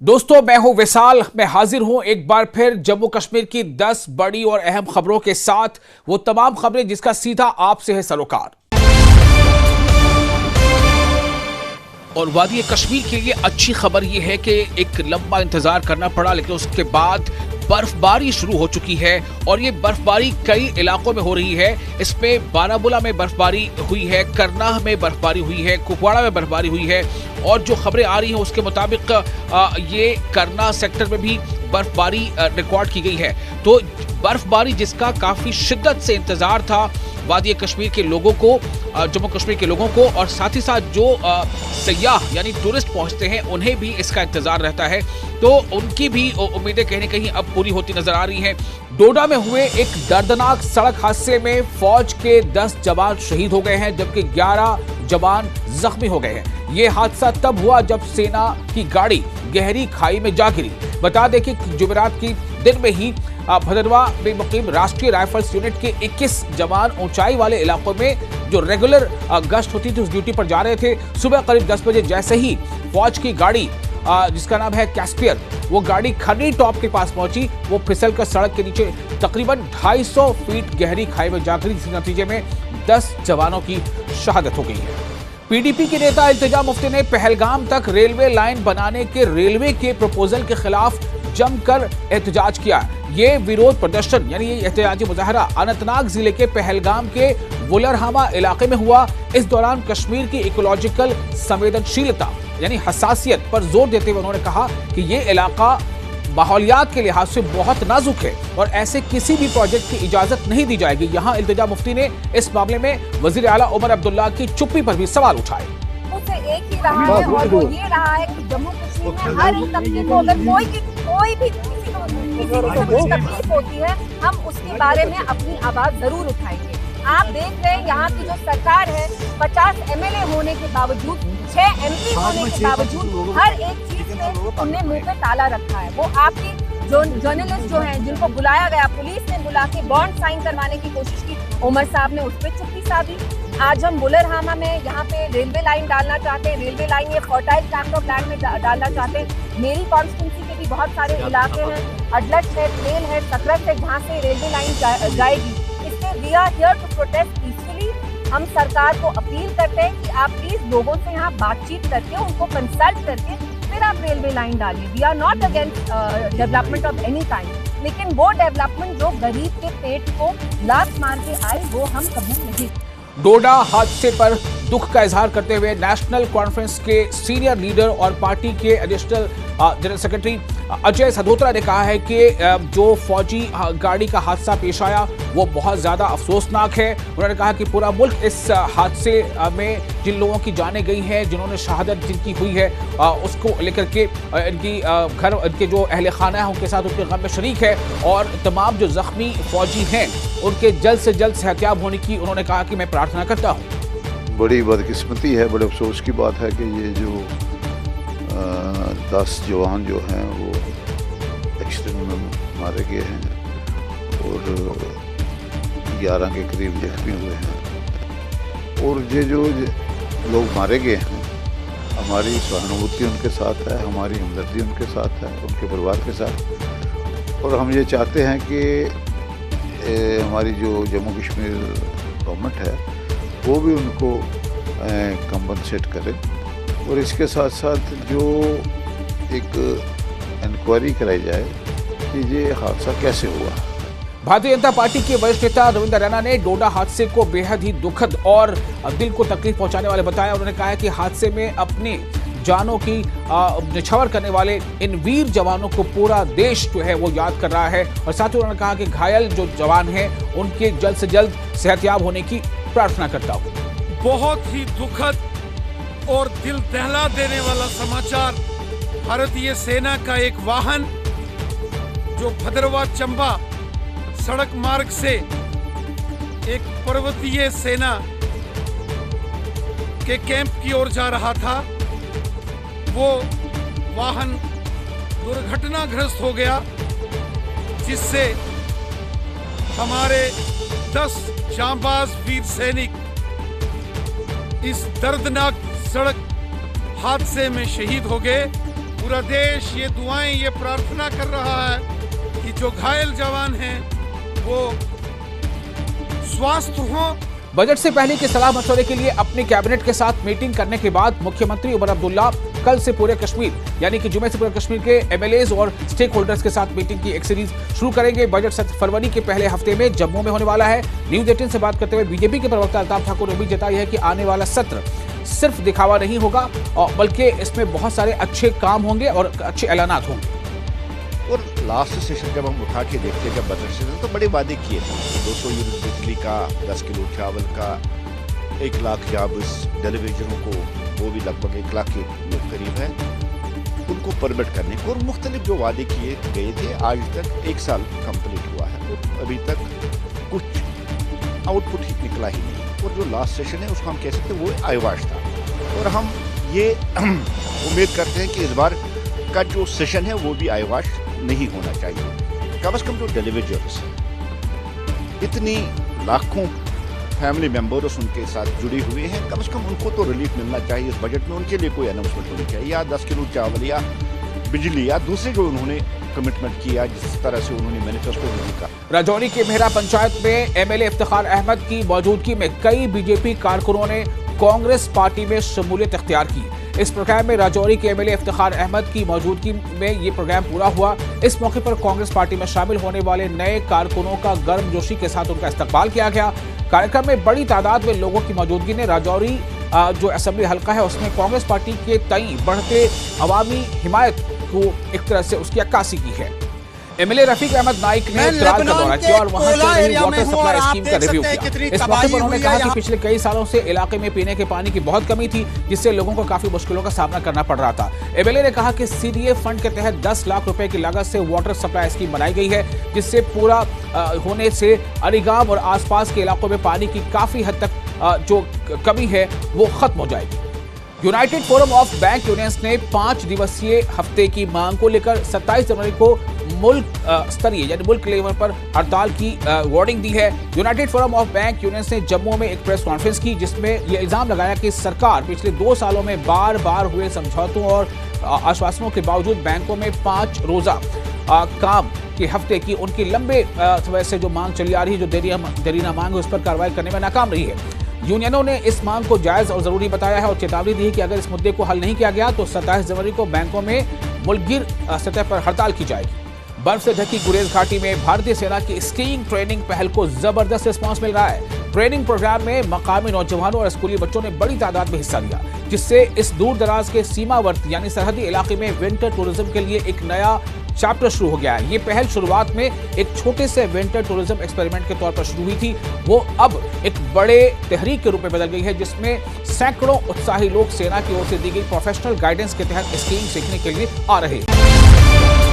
दोस्तों, मैं हूं विशाल। मैं हाजिर हूं एक बार फिर जम्मू कश्मीर की 10 बड़ी और अहम खबरों के साथ। वो तमाम खबरें जिसका सीधा आपसे है सरोकार। और वादी कश्मीर के लिए अच्छी खबर यह है कि एक लंबा इंतजार करना पड़ा, लेकिन उसके बाद बर्फबारी शुरू हो चुकी है और ये बर्फबारी कई इलाकों में हो रही है। इसमें बारामूला में बर्फबारी हुई है, करनाह में बर्फबारी हुई है, कुपवाड़ा में बर्फबारी हुई है और जो खबरें आ रही हैं उसके मुताबिक ये करनाह सेक्टर में भी बर्फबारी रिकॉर्ड की गई है। तो बर्फबारी जिसका काफी शिद्दत से इंतजार था वादी कश्मीर के लोगों को, जम्मू कश्मीर के लोगों को, और साथ ही साथ जो सयाह यानी टूरिस्ट पहुंचते हैं उन्हें भी इसका इंतजार रहता है। तो उनकी भी उम्मीदें कहीं न कहीं अब पूरी होती नजर आ रही हैं। डोडा में हुए एक दर्दनाक सड़क हादसे में फौज के 10 जवान शहीद हो गए हैं, जबकि 11 जवान जख्मी हो गए हैं। ये हादसा तब हुआ जब सेना की गाड़ी गहरी खाई में जा गिरी। बता दें कि जुमेरात की दिन में ही भदरवा में मुकीम राष्ट्रीय राइफल्स यूनिट के 21 जवान ऊंचाई वाले इलाकों में जो रेगुलर गश्त होती थी उस ड्यूटी पर जा रहे थे। सुबह करीब 10 बजे जैसे ही फौज की गाड़ी जिसका नाम है कैस्पियर, वो गाड़ी खनी टॉप के पास पहुंची। वो फिसल कर सड़क के नीचे तकरीबन 250 फीट गहरी खाई में जा गिरी, जिसके नतीजे में 10 जवानों की शहादत हो गई है। पीडीपी के नेता इल्तिजा मुफ्ती ने पहलगाम तक रेलवे लाइन बनाने के रेलवे के प्रपोजल के खिलाफ जमकर एहतजाज किया। ये विरोध प्रदर्शन यानी ये एहतजाजी मुजाहरा अनंतनाग जिले के पहलगाम के वुलरहामा इलाके में हुआ। इस दौरान कश्मीर की इकोलॉजिकल संवेदनशीलता यानी हसासियत पर जोर देते हुए उन्होंने कहा कि ये इलाका माहौलियात के लिहाज से बहुत नाजुक है और ऐसे किसी भी प्रोजेक्ट की इजाजत नहीं दी जाएगी। यहाँ इल्तिजा मुफ्ती ने इस मामले में वजीर आला उमर अब्दुल्ला की चुप्पी पर भी सवाल उठाए। उसे एक ही रहा है और वो ये रहा है कि जम्मू कश्मीर में हर एक तबके को अगर कोई भी किसी को कुछ तकलीफ होती है, हम उसके बारे में अपनी आवाज जरूर उठाएंगे। आप देख रहे हैं यहाँ की जो सरकार है, 50 एमएलए होने के बावजूद, 6 एमपी होने के बावजूद हर एक चीज में उन्होंने मुंह पे ताला रखा है। वो आपकी जो जर्नलिस्ट जो हैं जिनको बुलाया गया, पुलिस ने बुला के बॉन्ड साइन करवाने की कोशिश की, उमर साहब ने उस पर चुप्पी साधी। आज हम वुलरहामा में यहाँ पे रेलवे लाइन डालना चाहते हैं, रेलवे लाइन ये फर्टाइल ट्रैक्ट ऑफ लैंड में डालना चाहते हैं। मेरी कॉन्स्टिट्यूंसी के भी बहुत सारे इलाके हैं, अडलट है, ट्रेल है, सकरत है, जहाँ से रेलवे लाइन जाएगी। इसलिए we are here to protest peacefully. हम सरकार को अपील करते हैं कि आप प्लीज लोगों से यहाँ बातचीत करके, उनको कंसल्ट करके फिर आप रेलवे लाइन डालिए। We are not against development of any kind, लेकिन वो डेवलपमेंट जो गरीब के पेट को लात मार के आए वो हम कबूल नहीं। डोडा हादसे पर दुख का इजहार करते हुए नेशनल कॉन्फ्रेंस के सीनियर लीडर और पार्टी के एडिशनल जनरल सेक्रेटरी अजय सधोत्रा ने कहा है कि जो फौजी गाड़ी का हादसा पेश आया वो बहुत ज़्यादा अफसोसनाक है। उन्होंने कहा कि पूरा मुल्क इस हादसे में जिन लोगों की जानें गई हैं, जिन्होंने शहादत जिनकी हुई है, उसको लेकर के इनकी घर इनके जो अहले खाना है उनके साथ उनके गम में शरीक है और तमाम जो जख्मी फौजी हैं उनके जल्द से जल्द सेहतियाब होने की उन्होंने कहा कि मैं प्रार्थना करता हूँ। बड़ी बदकिस्मती है, बड़े अफसोस की बात है कि ये जो 10 जवान जो हैं वो एक्सीडेंट में मारे गए हैं और 11 के करीब जख्मी हुए हैं। और ये जो लोग मारे गए हैं, हमारी सहानुभूति उनके साथ है, हमारी हमदर्दी उनके साथ है, उनके परिवार के साथ। और हम ये चाहते हैं कि हमारी जो जम्मू कश्मीर गवर्नमेंट है वो भी उनको कंपनसेट करे और इसके साथ साथ जो एक इंक्वायरी कराई जाए कि ये हादसा कैसे हुआ। भारतीय जनता पार्टी के वरिष्ठ नेता रविंद्र रैना ने डोडा हादसे को बेहद ही दुखद और दिल को तकलीफ पहुंचाने वाले बताया। उन्होंने कहा कि हादसे में अपनी जानों की निछावर करने वाले इन वीर जवानों को पूरा देश जो है वो याद कर रहा है और साथ ही उन्होंने कहा कि घायल जो जवान हैं उनके जल्द से जल्द सेहतियाब होने की प्रार्थना करता हूँ। बहुत ही दुखद और दिल दहला देने वाला समाचार। भारतीय सेना का एक वाहन जो भदरवा चंबा सड़क मार्ग से एक पर्वतीय सेना के कैंप की ओर जा रहा था, वो वाहन दुर्घटनाग्रस्त हो गया, जिससे हमारे 10 जांबाज वीर सैनिक इस दर्दनाक सड़क हादसे में शहीद हो गए। पूरा देश ये दुआएं, ये प्रार्थना कर रहा है कि जो घायल जवान हैं वो स्वस्थ हों। बजट से पहले की सलाह मशवरे के लिए अपनी कैबिनेट के साथ मीटिंग करने के बाद मुख्यमंत्री उमर अब्दुल्ला कल से पूरे कश्मीर यानी कि जुमे से पूरे कश्मीर के एमएलएज और स्टेक होल्डर्स के साथ मीटिंग की एक सीरीज शुरू करेंगे। बजट सत्र फरवरी के पहले हफ्ते में जम्मू में होने वाला है। न्यूज 18 से बात करते हुए बीजेपी के प्रवक्ता अल्ताफ ठाकुर ने उम्मीद जताई है कि आने वाला सत्र सिर्फ दिखावा नहीं होगा बल्कि इसमें बहुत सारे अच्छे काम होंगे और अच्छे ऐलानात होंगे। और लास्ट सेशन जब हम उठा के देखते हैं, जब बजट सेशन, तो बड़े वादे किए थे। 200 यूनिट बिजली का, 10 किलो चावल का, 1 लाख जॉब डेलीवेजरों को, वो भी लगभग 1 लाख के करीब है, उनको परमिट करने को, और मुख्तलिफ जो वादे किए गए थे। आज तक 1 साल कंप्लीट हुआ है और अभी तक कुछ आउटपुट ही निकला ही नहीं। और जो लास्ट सेशन है उसको हम कह सकते हैं वो आयवाश था। और हम ये उम्मीद करते हैं कि इस बार का जो सेशन है वो भी आयवाश नहीं होना चाहिए। कम से कम जो डेलीवेजर्स इतनी लाखों फैमिली मेंबर्स उनके साथ जुड़े हुए हैं, कम से कम उनको तो रिलीफ मिलना चाहिए। इस बजट में उनके लिए कोई अनाउंसमेंट होनी चाहिए, या 10 किलो चावल या बिजली या दूसरे जो उन्होंने कमिटमेंट किया, जिस तरह से उन्होंने मैनिफेस्टो में लिखा। राजौरी के मेहरा पंचायत में एमएलए इफ्तिखार अहमद की मौजूदगी में कई बीजेपी कारकुनों ने कांग्रेस पार्टी में शमूलियत इख्तियार की। इस प्रोग्राम में राजौरी के एमएलए इफ्तिखार अहमद की मौजूदगी में ये प्रोग्राम पूरा हुआ। इस मौके पर कांग्रेस पार्टी में शामिल होने वाले नए कारकुनों का गर्मजोशी के साथ उनका इस्तकबाल किया गया। कार्यक्रम में बड़ी तादाद में लोगों की मौजूदगी ने राजौरी जो असेंबली हल्का है उसमें कांग्रेस पार्टी के तई बढ़ते अवामी हिमायत को एक तरह से उसकी अक्कासी की है। एमएलए रफीक अहमद नाइक ने त्राल का दौरा किया और वहां चल रही वाटर सप्लाई स्कीम का रिव्यू किया। इस मौके पर उन्होंने कहा कि पिछले कई सालों से इलाके में पीने के पानी की बहुत कमी थी, जिससे लोगों को काफी मुश्किलों का सामना करना पड़ रहा था। एमएलए ने कहा कि सीडीए फंड के तहत 10 लाख रुपए की लागत से वाटर सप्लाई स्कीम बनाई गई है, जिससे पूरा होने से अलीगाम और आसपास के इलाकों में पानी की काफी हद तक जो कमी है वो खत्म हो जाएगी। United forum of bank unions ने 5 दिवसीय हफ्ते की मांग को लेकर 27 जनवरी को मुल्क स्तरीय यानी मुल्क लेवल पर हड़ताल की वार्निंग दी है। United forum of bank unions ने जम्मू में एक प्रेस कॉन्फ्रेंस की, जिसमें यह इल्जाम लगाया कि सरकार पिछले 2 सालों में बार बार हुए समझौतों और आश्वासनों के बावजूद बैंकों में 5 रोजा काम के हफ्ते की उनकी लंबे समय से जो मांग चली आ रही है, जो देरीना मांग है, उस पर कार्रवाई करने में नाकाम रही है। यूनियनों ने इस मांग को जायज और जरूरी बताया है और चेतावनी दी है कि अगर इस मुद्दे को हल नहीं किया गया तो 27 जनवरी को बैंकों में मुल्कगिर सतह पर हड़ताल की जाएगी। बर्फ से ढकी गुरेज घाटी में भारतीय सेना की स्कीइंग ट्रेनिंग पहल को जबरदस्त रिस्पांस मिल रहा है। ट्रेनिंग प्रोग्राम में मकामी नौजवानों और स्कूली बच्चों ने बड़ी तादाद में हिस्सा लिया, जिससे इस दूर दराज के सीमावर्ती यानी सरहदी इलाके में विंटर टूरिज्म के लिए एक नया चैप्टर शुरू हो गया है। ये पहल शुरुआत में एक छोटे से विंटर टूरिज्म एक्सपेरिमेंट के तौर पर शुरू हुई थी, वो अब एक बड़े तहरीक के रूप में बदल गई है, जिसमें सैकड़ों उत्साही लोग सेना की ओर से दी गई प्रोफेशनल गाइडेंस के तहत स्कीइंग सीखने के लिए आ रहे हैं।